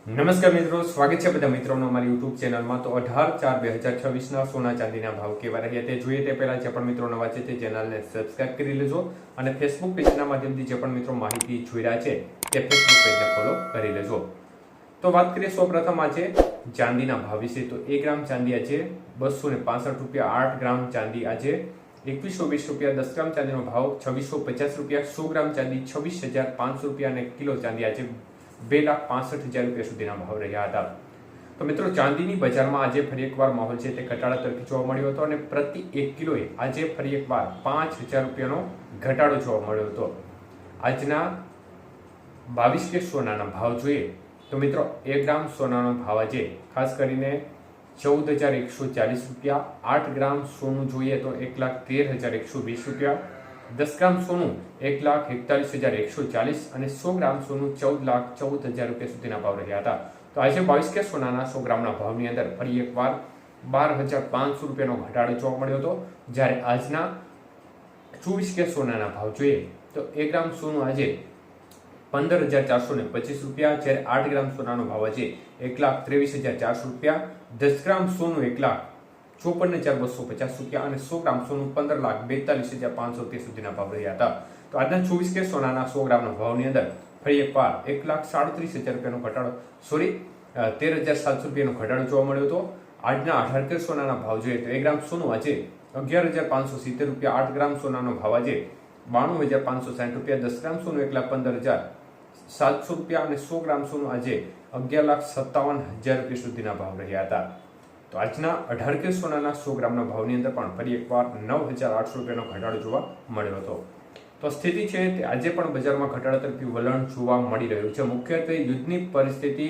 નમસ્કાર મિત્રો, સ્વાગત છે બધા મિત્રોનો અમારી યુટ્યુબ ચેનલમાં। તો 18/4/2026 સોના ચાંદીના ભાવ કેવા રહ્યા તે જોઈએ તે પહેલા જે પણ મિત્રો નવા છે તે ચેનલને સબસ્ક્રાઇબ કરી લેજો અને ફેસબુક પેજના માધ્યમથી જે પણ મિત્રો માહિતી જોઈ રહ્યા છે તે ફેસબુક પેજને ફોલો કરી લેજો। તો વાત કરીએ સૌપ્રથમ આજે ચાંદીના ભાવ વિશે। તો 1 ગ્રામ ચાંદી આજે 265 રૂપિયા, 8 ગ્રામ ચાંદી આજે 2120 રૂપિયા, 10 ગ્રામ ચાંદીનો ભાવ 2650 રૂપિયા, 100 ગ્રામ ચાંદી 26500 રૂપિયા અને કિલો ચાંદી આજે 2,65,000 રૂપિયા સુધીના ભાવ રહ્યા હતા। તો મિત્રો ચાંદીની બજારમાં આજે ફરી એકવાર માહોલ છે તે ઘટાડા તરફી જોવા મળ્યો હતો અને પ્રતિ 1 કિલોએ આજે ફરી એકવાર 5,000 રૂપિયાનો ઘટાડો જોવા મળ્યો હતો। આજના 22 કે સોનાના ભાવ જોઈએ તો મિત્રો 1 ગ્રામ સોનાનો ભાવ આજે ખાસ કરીને 14,140 રૂપિયા, 8 ગ્રામ સોનું જોઈએ તો 1,13,120 રૂપિયા, 10 ગ્રામ સોનું 1,41,140 અને 100 ગ્રામ સોનું 14,14,000 રૂપિયા સુધીના ભાવ રહ્યા હતા। તો આજે 22 કે સોનાના 100 ગ્રામના ભાવની અંદર ફરી એકવાર 12,500 રૂપિયાનો ઘટાડો જોવા મળ્યો હતો, જ્યારે આજના 24 કે સોનાના ભાવ જોઈએ તો 1 ગ્રામ સોનું આજે 15,425 રૂપિયા, જ્યારે 8 ગ્રામ સોનાનો ભાવ આજે 1,23,400 રૂપિયા, 10 ગ્રામ સોનું 1,54,250 રૂપિયા અને 100 ગ્રામ સોનું 15,42,500 સુધીના ભાવ રહ્યા હતા। તો આજના 24 કે સોનાના 100 ગ્રામના ભાવની અંદર ફરી એકવાર 1,37,000 રૂપિયાનો ઘટાડો 13,700 રૂપિયાનો ઘટાડો જોવા મળ્યો હતો। આજના 18 કે સોનાના ભાવ જોઈએ તો 1 ગ્રામ સોનું આજે 11,570 રૂપિયા, 8 ગ્રામ સોનાનો ભાવ આજે 92,560 રૂપિયા, 10 ગ્રામ સોનું 1,15,700 રૂપિયા અને 100 ગ્રામ સોનું આજે 11,57,000 રૂપિયા સુધીના ભાવ રહ્યા હતા। તો આજના 18 કે સોનાના 100 ગ્રામના ભાવની અંદર પણ ફરી એકવાર 9,800 રૂપિયાનો ઘટાડો જોવા મળ્યો હતો। તો સ્થિતિ છે તે આજે પણ બજારમાં ઘટાડા તરફી વલણ જોવા મળી રહ્યું છે। મુખ્યત્વે યુદ્ધની પરિસ્થિતિ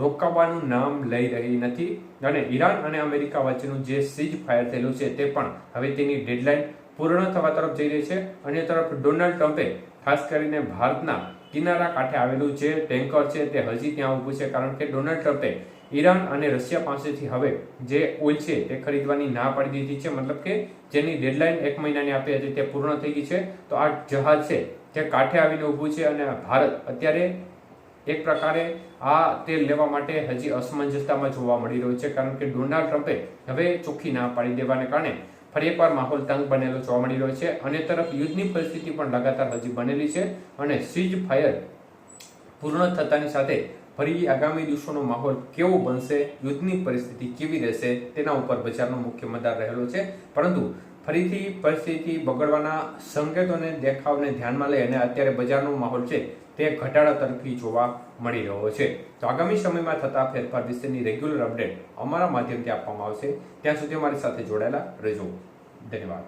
રોકાવાનું નામ લઈ રહી નથી અને ઈરાન અને અમેરિકા વચ્ચેનું જે સીઝ ફાયર થયેલું છે તે પણ હવે તેની ડેડલાઇન પૂર્ણ થવા તરફ જઈ રહી છે। અન્ય તરફ ડોનાલ્ડ ટ્રમ્પે ખાસ કરીને ભારતના કિનારા કાંઠે આવેલું જે ટેન્કર છે તે હજી ત્યાં ઊભું છે, કારણ કે ડોનાલ્ડ ટ્રમ્પે ઈરાન અને રશિયા પાસેથી હવે જે ઓઇલ છે તે ખરીદવાની ના પાડી દીધી છે, મતલબ કે જેની ડેડલાઇન 1 મહિનાની આપી હતી તે પૂર્ણ થઈ ગઈ છે। તો આ જહાજ છે તે કાંઠે આવીને ઊભું છે અને ભારત અત્યારે એક પ્રકારે આ તેલ લેવા માટે હજી અસમંજસતામાં જોવા મળી રહ્યું છે, કારણ કે ડોનાલ્ડ ટ્રમ્પે હવે ચોખ્ખી ના પાડી દેવાને કારણે ફરી એકવાર માહોલ તંગ બનેલો જોવા મળી રહ્યો છે। અન્ય તરફ યુદ્ધની પરિસ્થિતિ પણ લગાતાર હજી બનેલી છે અને સીઝ ફાયર પૂર્ણ થતાની સાથે ફરી આગામી દિવસોનો માહોલ કેવો બનશે, યુદ્ધની પરિસ્થિતિ કેવી રહેશે તેના ઉપર બજારનો મુખ્ય મદાર રહેલો છે। પરંતુ ફરીથી પરિસ્થિતિ બગડવાના સંકેતોને દેખાવને ધ્યાનમાં લઈ અને અત્યારે બજારનો માહોલ છે તે ઘટાડા તરફી જોવા મળી રહ્યો છે। તો આગામી સમયમાં થતા ફેરફાર વિશેની રેગ્યુલર અપડેટ અમારા માધ્યમથી આપવામાં આવશે। ત્યાં સુધી અમારી સાથે જોડાયેલા રહેજો। ધન્યવાદ।